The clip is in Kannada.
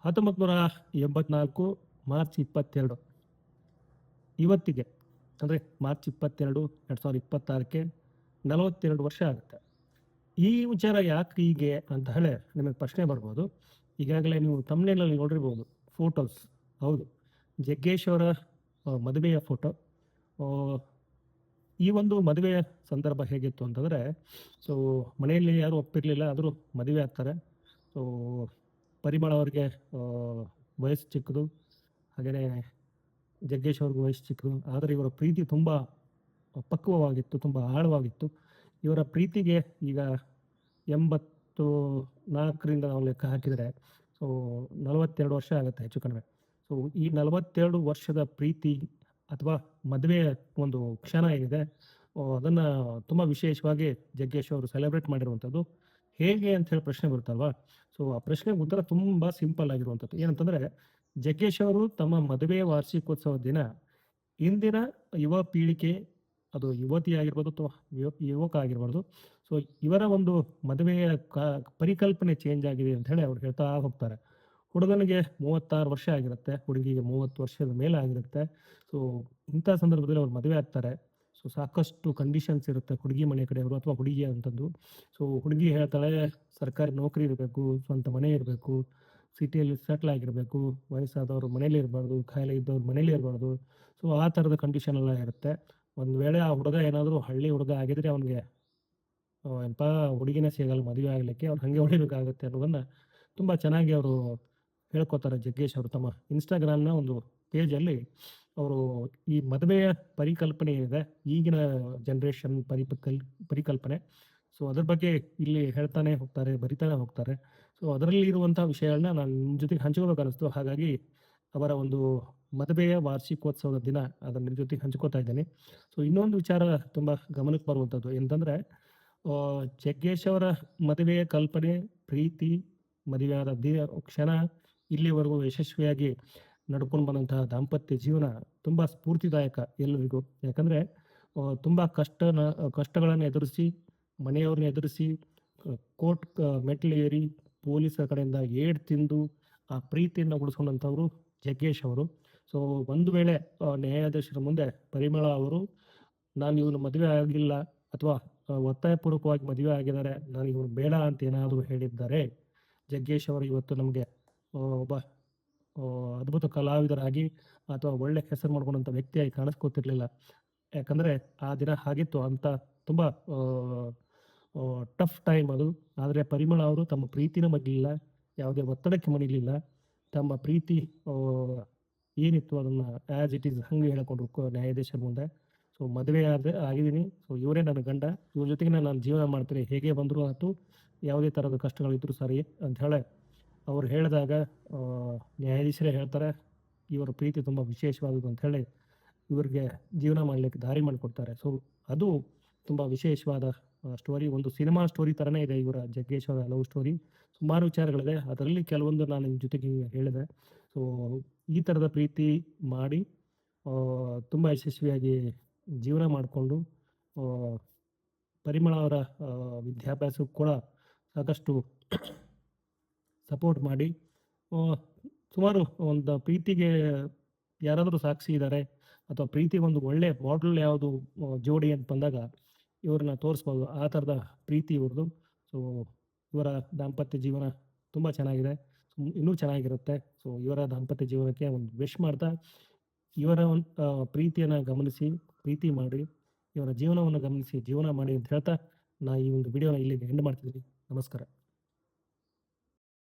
1984 ಮಾರ್ಚ್ 22 ಇವತ್ತಿಗೆ ಅಂದರೆ ಮಾರ್ಚ್ 22, 2026ಕ್ಕೆ 42 ವರ್ಷ ಆಗುತ್ತೆ. ಈ ವಿಚಾರ ಯಾಕೆ ಹೀಗೆ ಅಂತ ಹೇಳಿ ನಿಮಗೆ ಪ್ರಶ್ನೆ ಬರ್ಬೋದು. ಈಗಾಗಲೇ ನೀವು ತಮ್ನೇಲಲ್ಲಿ ನೋಡಿರ್ಬೋದು ಫೋಟೋಸ್. ಹೌದು, ಜಗ್ಗೇಶ್ ಅವರ ಮದುವೆಯ ಫೋಟೋ. ಈ ಒಂದು ಮದುವೆಯ ಸಂದರ್ಭ ಹೇಗಿತ್ತು ಅಂತಂದರೆ, ಸೊ ಮನೆಯಲ್ಲಿ ಯಾರೂ ಒಪ್ಪಿರಲಿಲ್ಲ, ಆದರೂ ಮದುವೆ ಆಗ್ತಾರೆ. ಸೊ ಪರಿಮಳ ಅವ್ರಿಗೆ ವಯಸ್ಸು ಚಿಕ್ಕದು, ಹಾಗೆಯೇ ಜಗ್ಗೇಶ್ ಅವ್ರಿಗೂ ವಯಸ್ಸು ಚಿಕ್ಕದು. ಆದರೆ ಇವರ ಪ್ರೀತಿ ತುಂಬ ಪಕ್ವವಾಗಿತ್ತು, ತುಂಬ ಆಳವಾಗಿತ್ತು. ಇವರ ಪ್ರೀತಿಗೆ ಈಗ 84ರಿಂದ ನಾವು ಲೆಕ್ಕ ಹಾಕಿದರೆ ಸೊ 42 ವರ್ಷ ಆಗುತ್ತೆ ಹೆಚ್ಚು ಕಡಿಮೆ. ಸೊ ಈ 42 ವರ್ಷದ ಪ್ರೀತಿ ಅಥವಾ ಮದುವೆಯ ಒಂದು ಕ್ಷಣ ಏನಿದೆ, ಅದನ್ನು ತುಂಬ ವಿಶೇಷವಾಗಿ ಜಗ್ಗೇಶ್ ಅವರು ಸೆಲೆಬ್ರೇಟ್ ಮಾಡಿರುವಂಥದ್ದು. ಹೇಗೆ ಅಂತ ಹೇಳಿ ಪ್ರಶ್ನೆ ಬರುತ್ತಲ್ವಾ? ಸೊ ಆ ಪ್ರಶ್ನೆಗೆ ಉತ್ತರ ತುಂಬ ಸಿಂಪಲ್ ಆಗಿರುವಂಥದ್ದು. ಏನಂತಂದರೆ, ಜಗ್ಗೇಶ್ ಅವರು ತಮ್ಮ ಮದುವೆಯ ವಾರ್ಷಿಕೋತ್ಸವದ ದಿನ ಇಂದಿನ ಯುವ ಪೀಳಿಗೆ, ಅದು ಯುವತಿ ಆಗಿರ್ಬೋದು ಅಥವಾ ಯುವಕ ಆಗಿರ್ಬಾರ್ದು, ಸೊ ಇವರ ಒಂದು ಮದುವೆಯ ಪರಿಕಲ್ಪನೆ ಚೇಂಜ್ ಆಗಿದೆ ಅಂತ ಹೇಳಿ ಅವ್ರು ಹೇಳ್ತಾ ಹೋಗ್ತಾರೆ. ಹುಡುಗನಿಗೆ 36 ವರ್ಷ ಆಗಿರುತ್ತೆ, ಹುಡುಗಿಗೆ 30 ವರ್ಷದ ಮೇಲೆ ಆಗಿರುತ್ತೆ. ಸೊ ಇಂಥ ಸಂದರ್ಭದಲ್ಲಿ ಅವ್ರು ಮದುವೆ ಆಗ್ತಾರೆ. ಸೊ ಸಾಕಷ್ಟು ಕಂಡೀಷನ್ಸ್ ಇರುತ್ತೆ ಹುಡುಗಿ ಮನೆ ಕಡೆಯವರು ಅಥವಾ ಹುಡುಗಿ ಅಂಥದ್ದು. ಸೊ ಹುಡುಗಿ ಹೇಳ್ತಾಳೆ, ಸರ್ಕಾರಿ ನೌಕರಿ ಇರಬೇಕು, ಸ್ವಂತ ಮನೆ ಇರಬೇಕು, ಸಿಟಿಯಲ್ಲಿ ಸೆಟ್ಲ್ ಆಗಿರಬೇಕು, ವಯಸ್ಸಾದವರು ಮನೇಲಿ ಇರಬಾರ್ದು, ಕಾಯಿಲೆ ಇದ್ದವ್ರು ಮನೇಲಿ ಇರಬಾರ್ದು. ಸೊ ಆ ಥರದ ಕಂಡೀಷನ್ ಎಲ್ಲ ಇರುತ್ತೆ. ಒಂದು ವೇಳೆ ಆ ಹುಡುಗ ಏನಾದರೂ ಹಳ್ಳಿ ಹುಡುಗ ಆಗಿದ್ರೆ ಅವನಿಗೆ ಎಂಥ ಹುಡುಗಿನೇ ಸಿಗಲ್ಲ ಮದುವೆ ಆಗಲಿಕ್ಕೆ, ಅವ್ರು ಹಾಗೆ ಹೊಡಿಬೇಕಾಗುತ್ತೆ ಅನ್ನೋದನ್ನು ತುಂಬ ಚೆನ್ನಾಗಿ ಅವರು ಹೇಳ್ಕೊತಾರೆ ಜಗ್ಗೇಶ್ ಅವರು ತಮ್ಮ ಇನ್ಸ್ಟಾಗ್ರಾಮ್ನ ಒಂದು ಪೇಜಲ್ಲಿ. ಅವರು ಈ ಮದುವೆಯ ಪರಿಕಲ್ಪನೆ ಏನಿದೆ, ಈಗಿನ ಜನ್ರೇಷನ್ ಪರಿಕಲ್ಪನೆ, ಸೊ ಅದ್ರ ಬಗ್ಗೆ ಇಲ್ಲಿ ಹೇಳ್ತಾನೆ ಹೋಗ್ತಾರೆ, ಬರಿತಾನೆ ಹೋಗ್ತಾರೆ. ಸೊ ಅದರಲ್ಲಿ ಇರುವಂಥ ವಿಷಯಗಳನ್ನ ನಾನು ನಿಮ್ಮ ಜೊತೆಗೆ ಹಂಚ್ಕೋಬೇಕು ಅನ್ನಿಸ್ತು. ಹಾಗಾಗಿ ಅವರ ಒಂದು ಮದುವೆಯ ವಾರ್ಷಿಕೋತ್ಸವದ ದಿನ ಅದನ್ನು ನಿಮ್ಮ ಜೊತೆಗೆ ಹಂಚ್ಕೋತಾ ಇದ್ದೇನೆ. ಸೊ ಇನ್ನೊಂದು ವಿಚಾರ ತುಂಬ ಗಮನಕ್ಕೆ ಬರುವಂಥದ್ದು ಏನಂತಂದರೆ, ಜಗ್ಗೇಶ್ ಅವರ ಮದುವೆಯ ಕಲ್ಪನೆ, ಪ್ರೀತಿ, ಮದುವೆಯಾದ ಕ್ಷಣ, ಇಲ್ಲಿವರೆಗೂ ಯಶಸ್ವಿಯಾಗಿ ನಡ್ಕೊಂಡು ಬಂದಂತಹ ದಾಂಪತ್ಯ ಜೀವನ ತುಂಬ ಸ್ಫೂರ್ತಿದಾಯಕ ಎಲ್ಲರಿಗೂ. ಯಾಕಂದರೆ ತುಂಬ ಕಷ್ಟಗಳನ್ನು ಎದುರಿಸಿ, ಮನೆಯವ್ರನ್ನ ಎದುರಿಸಿ, ಕೋರ್ಟ್ ಮೆಟ್ಲೇರಿ ಪೊಲೀಸರ ಕಡೆಯಿಂದ ಏಡ್ ತಿಂದು ಆ ಪ್ರೀತಿಯನ್ನು ಉಳಿಸ್ಕೊಂಡಂಥವ್ರು ಜಗ್ಗೇಶ್ ಅವರು. ಸೊ ಒಂದು ವೇಳೆ ನ್ಯಾಯಾಧೀಶರ ಮುಂದೆ ಪರಿಮಳ ಅವರು, ನಾನು ಇವನು ಮದುವೆ ಆಗಿಲ್ಲ ಅಥವಾ ಒತ್ತಾಯಪೂರ್ವಕವಾಗಿ ಮದುವೆ ಆಗಿದ್ದಾರೆ, ನಾನು ಇವನು ಬೇಡ ಅಂತ ಏನಾದರೂ ಹೇಳಿದ್ದಾರೆ, ಜಗ್ಗೇಶ್ ಅವರು ಇವತ್ತು ನಮಗೆ ಒಬ್ಬ ಅದ್ಭುತ ಕಲಾವಿದರಾಗಿ ಅಥವಾ ಒಳ್ಳೆ ಹೆಸರು ಮಾಡ್ಕೊಂಡಂಥ ವ್ಯಕ್ತಿಯಾಗಿ ಕಾಣಿಸ್ಕೊತಿರ್ಲಿಲ್ಲ. ಯಾಕಂದರೆ ಆ ದಿನ ಆಗಿತ್ತು ಅಂತ ತುಂಬ ಟಫ್ ಟೈಮ್ ಅದು. ಆದರೆ ಪರಿಮಳ ಅವರು ತಮ್ಮ ಪ್ರೀತಿನ ಮಗ್ಲಿಲ್ಲ, ಯಾವುದೇ ಒತ್ತಡಕ್ಕೆ ಮಣಿಲಿಲ್ಲ. ತಮ್ಮ ಪ್ರೀತಿ ಏನಿತ್ತು ಅದನ್ನು ಆ್ಯಸ್ ಇಟ್ ಈಸ್ ಹಂಗೆ ಹೇಳಿಕೊಂಡ್ರು ನ್ಯಾಯಾಧೀಶರ ಮುಂದೆ. ಸೊ ಮದುವೆ ಆಗಿದ್ದೀನಿ, ಸೊ ಇವರೇ ನನ್ನ ಗಂಡ, ಇವ್ರ ಜೊತೆಗೆ ನಾನು ಜೀವನ ಮಾಡ್ತೀನಿ, ಹೇಗೆ ಬಂದರೂ ಆಯ್ತು, ಯಾವುದೇ ಥರದ ಕಷ್ಟಗಳಿದ್ರು ಸರಿ ಅಂತ ಹೇಳಿ ಅವ್ರು ಹೇಳಿದಾಗ ನ್ಯಾಯಾಧೀಶರೇ ಹೇಳ್ತಾರೆ, ಇವರ ಪ್ರೀತಿ ತುಂಬ ವಿಶೇಷವಾದದ್ದು ಅಂತ ಹೇಳಿ ಇವರಿಗೆ ಜೀವನ ಮಾಡಲಿಕ್ಕೆ ದಾರಿ ಮಾಡಿಕೊಡ್ತಾರೆ. ಸೊ ಅದು ತುಂಬ ವಿಶೇಷವಾದ ಸ್ಟೋರಿ, ಒಂದು ಸಿನಿಮಾ ಸ್ಟೋರಿ ಥರನೇ ಇದೆ ಇವರ ಜಗ್ಗೇಶ್ ಅವರ ಲವ್ ಸ್ಟೋರಿ. ಸುಮಾರು ವಿಚಾರಗಳಿದೆ, ಅದರಲ್ಲಿ ಕೆಲವೊಂದು ನಾನು ನಿಮ್ಮ ಜೊತೆಗೆ ಹೇಳಿದೆ. ಸೊ ಈ ಥರದ ಪ್ರೀತಿ ಮಾಡಿ ತುಂಬ ಯಶಸ್ವಿಯಾಗಿ ಜೀವನ ಮಾಡಿಕೊಂಡು, ಪರಿಮಳ ಅವರ ವಿದ್ಯಾಭ್ಯಾಸಕ್ಕೂ ಕೂಡ ಸಾಕಷ್ಟು ಸಪೋರ್ಟ್ ಮಾಡಿ, ಸುಮಾರು ಒಂದು ಪ್ರೀತಿಗೆ ಯಾರಾದರೂ ಸಾಕ್ಷಿ ಇದ್ದಾರೆ ಅಥವಾ ಪ್ರೀತಿಗೆ ಒಂದು ಒಳ್ಳೆಯ ಮಾಡೆಲ್ ಯಾವುದು ಜೋಡಿ ಅಂತ ಬಂದಾಗ ಇವ್ರನ್ನ ತೋರಿಸ್ಬೋದು. ಆ ಥರದ ಪ್ರೀತಿ ಇವ್ರದ್ದು. ಸೊ ಇವರ ದಾಂಪತ್ಯ ಜೀವನ ತುಂಬ ಚೆನ್ನಾಗಿದೆ, ಇನ್ನೂ ಚೆನ್ನಾಗಿರುತ್ತೆ. ಸೊ ಇವರ ದಾಂಪತ್ಯ ಜೀವನಕ್ಕೆ ಒಂದು ವಿಶ್ ಮಾಡ್ತಾ, ಇವರ ಒಂದು ಪ್ರೀತಿಯನ್ನು ಗಮನಿಸಿ, ಪ್ರೀತಿ ಮಾಡಿ, ಇವರ ಜೀವನವನ್ನು ಗಮನಿಸಿ ಜೀವನ ಮಾಡಿ ಅಂತ ಹೇಳ್ತಾ, ನಾನು ಈ ಒಂದು ವಿಡಿಯೋನ ಇಲ್ಲಿಗೆ ಎಂಡ್ ಮಾಡ್ತಿದ್ದೀನಿ. ನಮಸ್ಕಾರ.